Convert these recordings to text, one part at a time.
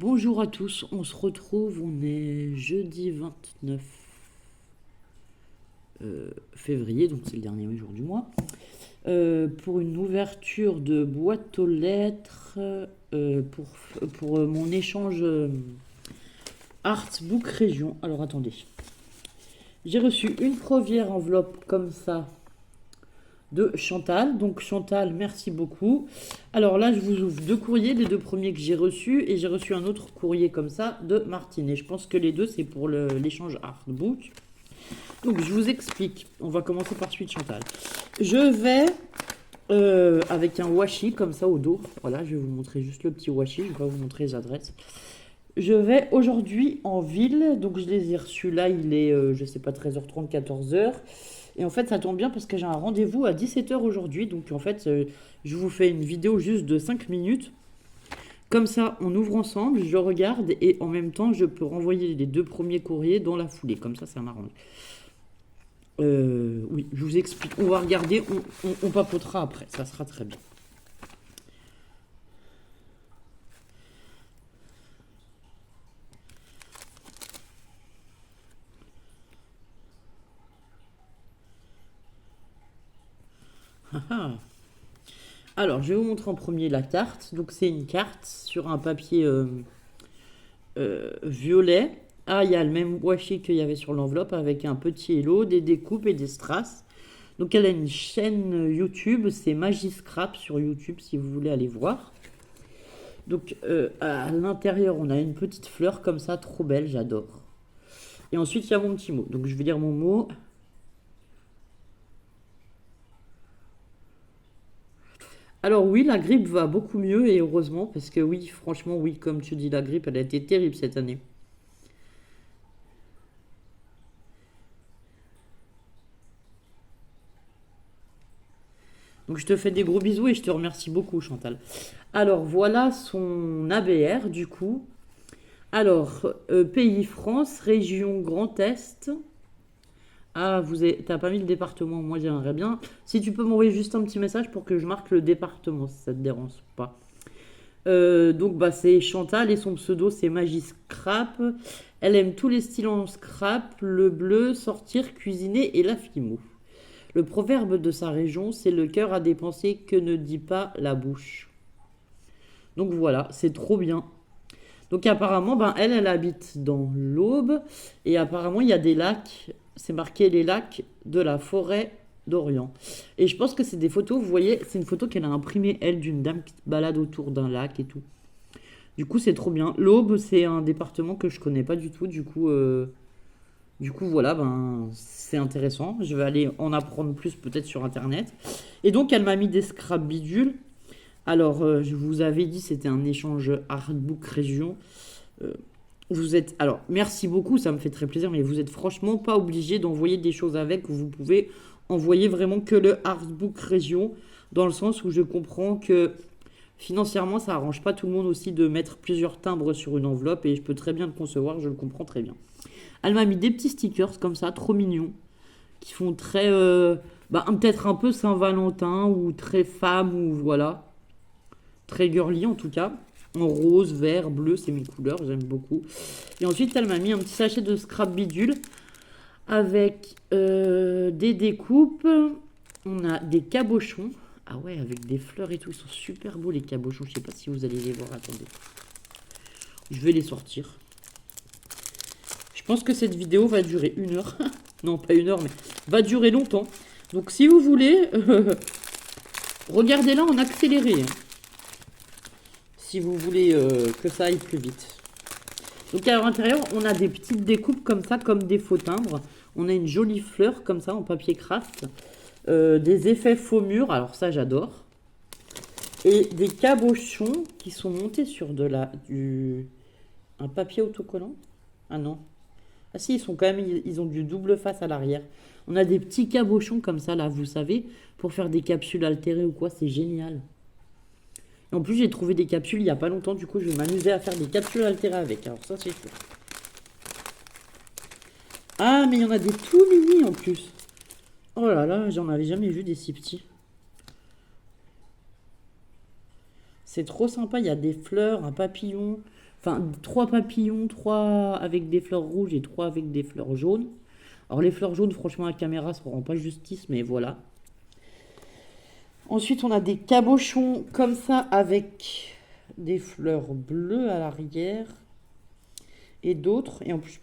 Bonjour à tous, on se retrouve, on est jeudi 29 février, donc c'est le dernier jour du mois, pour une ouverture de boîte aux lettres pour mon échange Artbook Région. Alors attendez, j'ai reçu une première enveloppe comme ça de Chantal. Donc Chantal, merci beaucoup. Alors là, je vous ouvre deux courriers, les deux premiers que j'ai reçus, et j'ai reçu un autre courrier comme ça de Martine. Et je pense que les deux, c'est pour l'échange artbook. Donc je vous explique. On va commencer par celui de Chantal. Je vais avec un washi comme ça au dos. Voilà, je vais vous montrer juste le petit washi. Je vais pas vous montrer les adresses. Je vais aujourd'hui en ville. Donc je les ai reçus là. Il est, je sais pas, 13h30, 14h. Et en fait, ça tombe bien parce que j'ai un rendez-vous à 17h aujourd'hui. Donc en fait, je vous fais une vidéo juste de 5 minutes. Comme ça, on ouvre ensemble, je regarde et en même temps, je peux renvoyer les deux premiers courriers dans la foulée. Comme ça m'arrange. Oui, je vous explique. On va regarder, on papotera après. Ça sera très bien. Ah, ah. Alors, je vais vous montrer en premier la carte. Donc, c'est une carte sur un papier violet. Ah, il y a le même washi qu'il y avait sur l'enveloppe avec un petit hello, des découpes et des strass. Donc, elle a une chaîne YouTube, c'est Magiscrap sur YouTube si vous voulez aller voir. Donc, à l'intérieur, on a une petite fleur comme ça, trop belle, j'adore. Et ensuite, il y a mon petit mot. Donc, je vais lire mon mot. Alors oui, la grippe va beaucoup mieux et heureusement parce que oui, franchement oui, comme tu dis, la grippe, elle a été terrible cette année. Donc je te fais des gros bisous et je te remercie beaucoup Chantal. Alors voilà son ABR du coup. Alors, pays France, région Grand Est. Ah, t'as pas mis le département, moi j'aimerais bien. Si tu peux m'envoyer juste un petit message pour que je marque le département, si ça te dérange pas. Donc bah, c'est Chantal et son pseudo c'est Magie Scrap. Elle aime tous les styles en scrap, le bleu, sortir, cuisiner et la fimo. Le proverbe de sa région, c'est le cœur a des pensées que ne dit pas la bouche. Donc voilà, c'est trop bien. Donc apparemment, ben, elle habite dans l'Aube et apparemment il y a des lacs, c'est marqué les lacs de la forêt d'Orient. Et je pense que c'est des photos, vous voyez, c'est une photo qu'elle a imprimée elle d'une dame qui se balade autour d'un lac et tout. Du coup, c'est trop bien. L'Aube, c'est un département que je connais pas du tout. Du coup, voilà, ben, c'est intéressant. Je vais aller en apprendre plus peut-être sur Internet. Et donc, elle m'a mis des scraps bidules. Alors, je vous avais dit, c'était un échange artbook région. Euh, vous êtes, alors, merci beaucoup, ça me fait très plaisir, mais vous êtes franchement pas obligé d'envoyer des choses avec. Vous pouvez envoyer vraiment que le artbook région, dans le sens où je comprends que financièrement, ça arrange pas tout le monde aussi de mettre plusieurs timbres sur une enveloppe et je peux très bien le concevoir, je le comprends très bien. Elle m'a mis des petits stickers comme ça, trop mignons, qui font très, bah, peut-être un peu Saint-Valentin ou très femme ou voilà, très girly en tout cas. En rose, vert, bleu, c'est mes couleurs, j'aime beaucoup. Et ensuite, elle m'a mis un petit sachet de scrap bidule avec des découpes. On a des cabochons. Ah ouais, avec des fleurs et tout. Ils sont super beaux les cabochons. Je sais pas si vous allez les voir. Attendez. Je vais les sortir. Je pense que cette vidéo va durer 1 heure. Non, pas 1 heure, mais va durer longtemps. Donc si vous voulez, regardez-la en accéléré. Si vous voulez que ça aille plus vite. Donc à l'intérieur, on a des petites découpes comme ça, comme des faux timbres. On a une jolie fleur comme ça en papier craft. Des effets faux murs, alors ça j'adore. Et des cabochons qui sont montés sur un papier autocollant. Ah non. Ah si, ils sont quand même, ils ont du double face à l'arrière. On a des petits cabochons comme ça là, vous savez, pour faire des capsules altérées ou quoi, c'est génial. Et en plus, j'ai trouvé des capsules il n'y a pas longtemps, du coup, je vais m'amuser à faire des capsules altérées avec. Alors ça, c'est sûr. Ah, mais il y en a des tout mini en plus. Oh là là, j'en avais jamais vu des si petits. C'est trop sympa, il y a des fleurs, un papillon. Enfin, 3 papillons, 3 avec des fleurs rouges et 3 avec des fleurs jaunes. Alors les fleurs jaunes, franchement, à la caméra, ça ne rend pas justice, mais voilà. Ensuite, on a des cabochons comme ça avec des fleurs bleues à l'arrière et d'autres. Et en plus,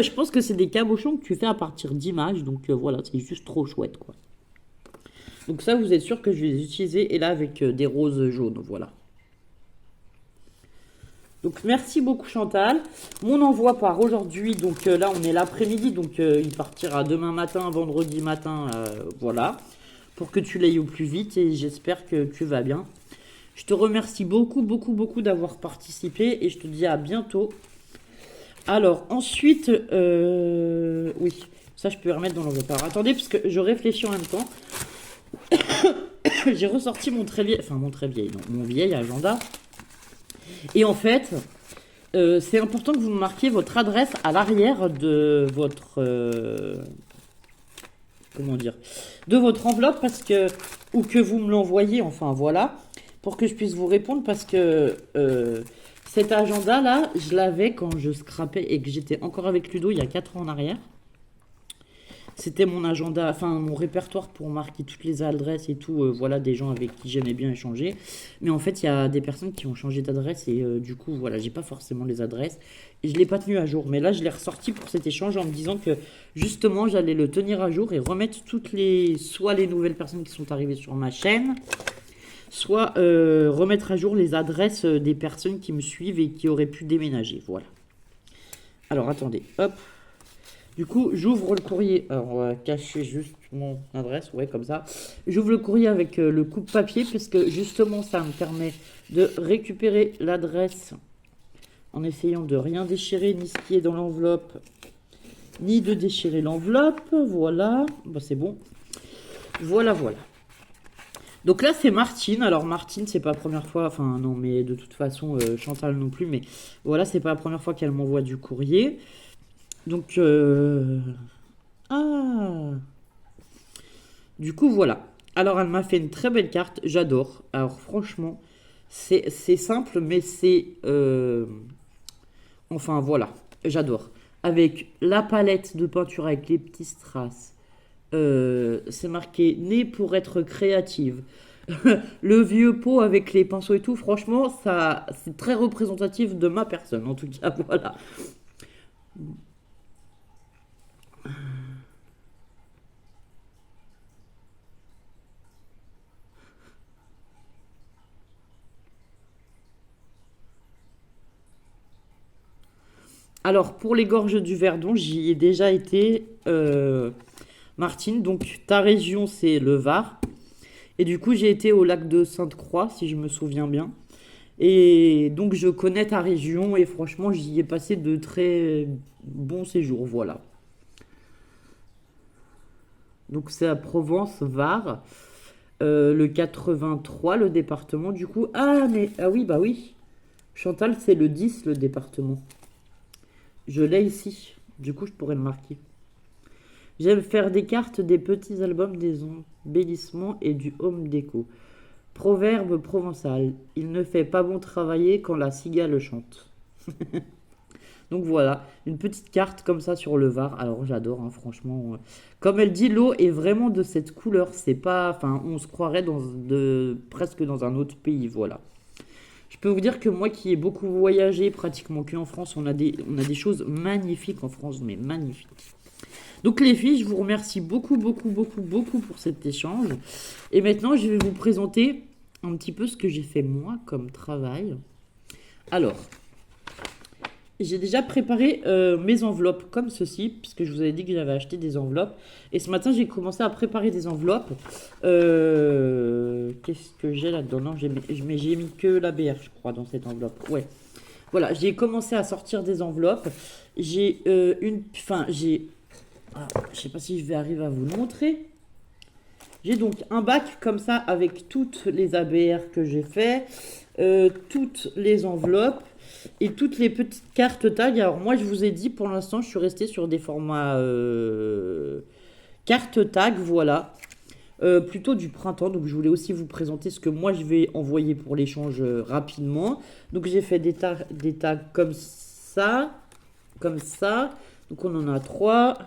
je pense que c'est des cabochons que tu fais à partir d'images. Donc voilà, c'est juste trop chouette, quoi. Donc ça, vous êtes sûr que je vais les utiliser. Et là, avec des roses jaunes, voilà. Donc merci beaucoup Chantal. Mon envoi part aujourd'hui, donc là on est l'après-midi, donc il partira demain matin, vendredi matin, voilà, pour que tu l'aies au plus vite et j'espère que tu vas bien. Je te remercie beaucoup, beaucoup, beaucoup d'avoir participé et je te dis à bientôt. Alors ensuite, oui, ça je peux remettre dans l'enveloppe. Alors attendez, parce que je réfléchis en même temps. J'ai ressorti mon très vieil, enfin mon vieil agenda. Et en fait, c'est important que vous marquiez votre adresse à l'arrière de votre comment dire, de votre enveloppe parce que ou que vous me l'envoyez, enfin voilà, pour que je puisse vous répondre parce que cet agenda là, je l'avais quand je scrapais et que j'étais encore avec Ludo il y a 4 ans en arrière. C'était mon agenda, enfin mon répertoire pour marquer toutes les adresses et tout, voilà, des gens avec qui j'aimais bien échanger. Mais en fait, il y a des personnes qui ont changé d'adresse et du coup, voilà, j'ai pas forcément les adresses. Et je l'ai pas tenu à jour. Mais là, je l'ai ressorti pour cet échange en me disant que justement, j'allais le tenir à jour et remettre soit les nouvelles personnes qui sont arrivées sur ma chaîne, soit remettre à jour les adresses des personnes qui me suivent et qui auraient pu déménager. Voilà. Alors, attendez, hop. Du coup, j'ouvre le courrier. Alors, on va cacher juste mon adresse, ouais, comme ça. J'ouvre le courrier avec le coupe-papier, parce que justement, ça me permet de récupérer l'adresse en essayant de rien déchirer, ni ce qui est dans l'enveloppe, ni de déchirer l'enveloppe. Voilà, bah, c'est bon. Voilà, voilà. Donc là, c'est Martine. Alors, Martine, c'est pas la première fois, enfin, non, mais de toute façon, Chantal non plus, mais voilà, c'est pas la première fois qu'elle m'envoie du courrier. Donc, ah, du coup, voilà. Alors, elle m'a fait une très belle carte. J'adore. Alors, franchement, c'est simple, mais c'est... enfin, voilà. J'adore. Avec la palette de peinture avec les petits strass. C'est marqué né pour être créative. Le vieux pot avec les pinceaux et tout. Franchement, ça, c'est très représentatif de ma personne. En tout cas, voilà. Alors, pour les gorges du Verdon, j'y ai déjà été, Martine. Donc, ta région, c'est le Var. Et du coup, j'ai été au lac de Sainte-Croix, si je me souviens bien. Et donc, je connais ta région et franchement, j'y ai passé de très bons séjours. Voilà. Donc, c'est à Provence-Var, le 83, le département. Du coup, ah, mais, ah oui, bah oui. Chantal, c'est le 10, le département. Je l'ai ici. Du coup, je pourrais le marquer. J'aime faire des cartes, des petits albums, des embellissements et du home déco. Proverbe provençal. Il ne fait pas bon travailler quand la cigale chante. Donc voilà, une petite carte comme ça sur le Var. Alors j'adore, hein, franchement. Comme elle dit, l'eau est vraiment de cette couleur. C'est pas, enfin, on se croirait presque dans un autre pays. Voilà. Je peux vous dire que moi qui ai beaucoup voyagé, pratiquement que en France, on a des choses magnifiques en France, mais magnifiques. Donc les filles, je vous remercie beaucoup, beaucoup, beaucoup, beaucoup pour cet échange. Et maintenant, je vais vous présenter un petit peu ce que j'ai fait moi comme travail. Alors, j'ai déjà préparé mes enveloppes comme ceci, puisque je vous avais dit que j'avais acheté des enveloppes. Et ce matin, j'ai commencé à préparer des enveloppes. Qu'est-ce que j'ai là-dedans? Non, j'ai mis que l'ABR, je crois, dans cette enveloppe. Ouais. Voilà, j'ai commencé à sortir des enveloppes. J'ai ah, je sais pas si je vais arriver à vous le montrer. J'ai donc un bac comme ça avec toutes les ABR que j'ai fait, toutes les enveloppes et toutes les petites cartes tag. Alors moi je vous ai dit pour l'instant je suis restée sur des formats cartes tag, voilà. plutôt du printemps. Donc je voulais aussi vous présenter ce que moi je vais envoyer pour l'échange rapidement. Donc j'ai fait des tags comme ça, comme ça. Donc on en a 3,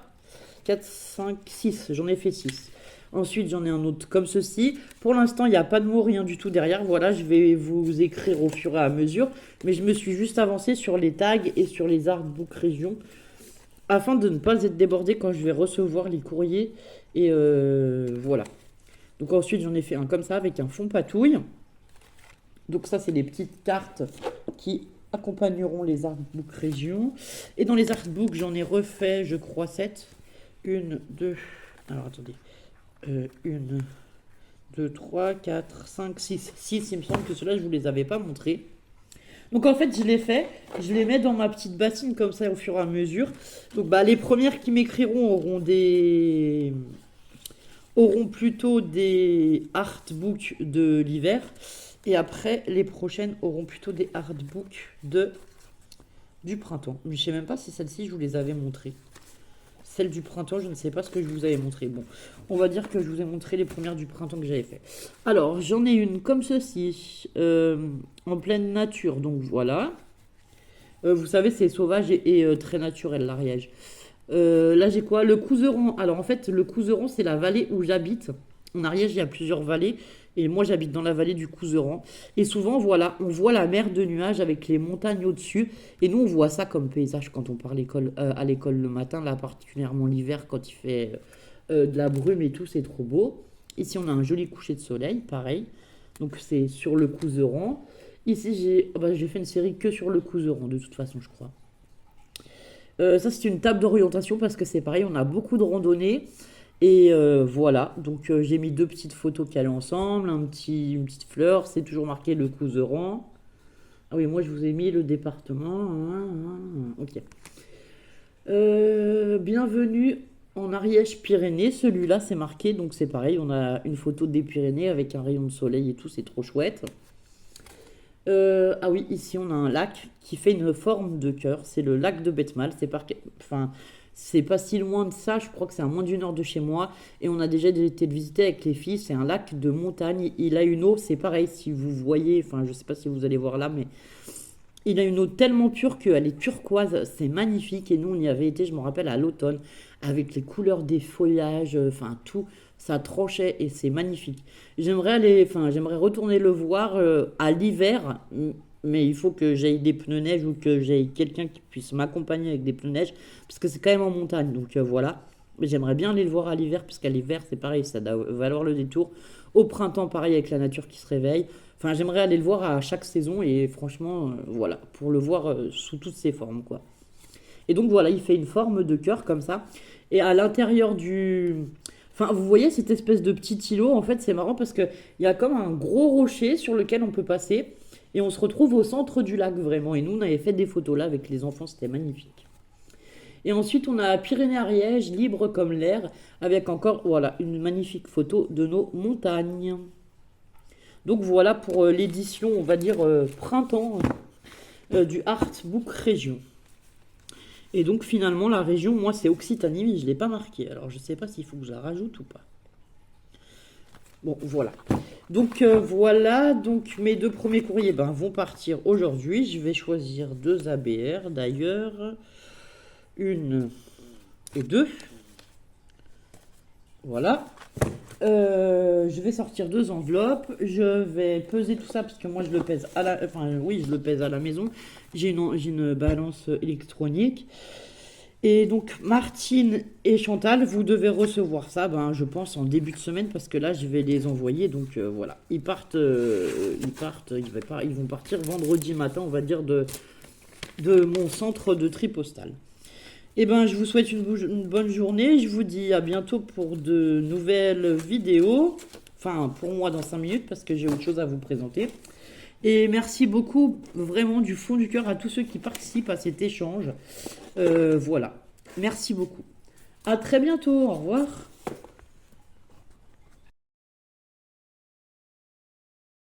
4, 5, 6. J'en ai fait 6. Ensuite, j'en ai un autre comme ceci. Pour l'instant, il n'y a pas de mots, rien du tout derrière. Voilà, je vais vous écrire au fur et à mesure. Mais je me suis juste avancée sur les tags et sur les artbooks région afin de ne pas être débordée quand je vais recevoir les courriers. Et voilà. Donc ensuite, j'en ai fait un comme ça avec un fond patouille. Donc ça, c'est des petites cartes qui accompagneront les artbooks région. Et dans les artbooks, j'en ai refait, je crois, 7. 1, 2... Alors, attendez. 1, 2, 3, 4, 5, 6. 6, il me semble que ceux-là, je ne vous les avais pas montrés. Donc en fait, je les fais, je les mets dans ma petite bassine comme ça au fur et à mesure. Donc bah, les premières qui m'écriront auront plutôt des artbooks de l'hiver. Et après, les prochaines auront plutôt des artbooks du printemps. Mais je ne sais même pas si celles-ci, je vous les avais montrées. Celle du printemps, je ne sais pas ce que je vous avais montré. Bon, on va dire que je vous ai montré les premières du printemps que j'avais fait. Alors, j'en ai une comme ceci, en pleine nature. Donc voilà. Vous savez, c'est sauvage et très naturel, l'Ariège. Là, j'ai quoi? Le Couseran. Alors, en fait, le Couseran, c'est la vallée où j'habite. En Ariège, il y a plusieurs vallées. Et moi, j'habite dans la vallée du Couseran. Et souvent, voilà, on voit la mer de nuages avec les montagnes au-dessus. Et nous, on voit ça comme paysage quand on part à l'école le matin. Là, particulièrement l'hiver, quand il fait de la brume et tout, c'est trop beau. Ici, on a un joli coucher de soleil, pareil. Donc, c'est sur le Couseran. Ici, j'ai fait une série que sur le Couseran, de toute façon, je crois. Ça, c'est une table d'orientation parce que c'est pareil, on a beaucoup de randonnées. Et voilà, donc j'ai mis 2 petites photos qui allaient ensemble, une petite fleur, c'est toujours marqué le Couseran. Ah oui, moi je vous ai mis le département. Ok. Bienvenue en Ariège-Pyrénées, celui-là c'est marqué, donc c'est pareil, on a une photo des Pyrénées avec un rayon de soleil et tout, c'est trop chouette. Ah oui, ici on a un lac qui fait une forme de cœur, c'est le lac de Betmal, c'est pas si loin de ça, je crois que c'est à moins d'1 heure de chez moi. Et on a déjà été le visiter avec les filles. C'est un lac de montagne. Il a une eau, c'est pareil, si vous voyez, enfin je sais pas si vous allez voir là, mais il a une eau tellement pure qu'elle est turquoise. C'est magnifique. Et nous, on y avait été, je me rappelle, à l'automne, avec les couleurs des feuillages, enfin tout. Ça tranchait et c'est magnifique. J'aimerais retourner le voir à l'hiver. Mais il faut que j'aille des pneus neige ou que j'aille quelqu'un qui puisse m'accompagner avec des pneus neige, parce que c'est quand même en montagne, donc voilà. Mais j'aimerais bien aller le voir à l'hiver, parce qu'à l'hiver, c'est pareil, ça doit valoir le détour. Au printemps, pareil, avec la nature qui se réveille. Enfin, j'aimerais aller le voir à chaque saison, et franchement, voilà, pour le voir sous toutes ses formes, quoi. Et donc voilà, il fait une forme de cœur comme ça. Et à l'intérieur du... Enfin, vous voyez cette espèce de petit îlot, en fait, c'est marrant parce qu'il y a comme un gros rocher sur lequel on peut passer. Et on se retrouve au centre du lac, vraiment. Et nous, on avait fait des photos là avec les enfants, c'était magnifique. Et ensuite, on a Pyrénées-Ariège, libre comme l'air, avec encore, voilà, une magnifique photo de nos montagnes. Donc voilà pour l'édition, on va dire, printemps du Artbook Région. Et donc finalement, la région, moi, c'est Occitanie, mais je ne l'ai pas marqué. Alors, je ne sais pas s'il faut que je la rajoute ou pas. Bon, voilà. Donc voilà, donc mes 2 premiers courriers vont partir aujourd'hui. Je vais choisir 2 ABR d'ailleurs. 1 et 2. Voilà. Je vais sortir 2 enveloppes. Je vais peser tout ça parce que moi je le pèse à la... Enfin oui, je le pèse à la maison. J'ai une balance électronique. Et donc, Martine et Chantal, vous devez recevoir ça, je pense, en début de semaine, parce que là, je vais les envoyer. Donc, voilà. Ils vont partir vendredi matin, on va dire, de mon centre de tri postal. Et je vous souhaite une bonne journée. Je vous dis à bientôt pour de nouvelles vidéos. Enfin, pour moi, dans 5 minutes, parce que j'ai autre chose à vous présenter. Et merci beaucoup, vraiment, du fond du cœur, à tous ceux qui participent à cet échange. Voilà. Merci beaucoup. À très bientôt. Au revoir.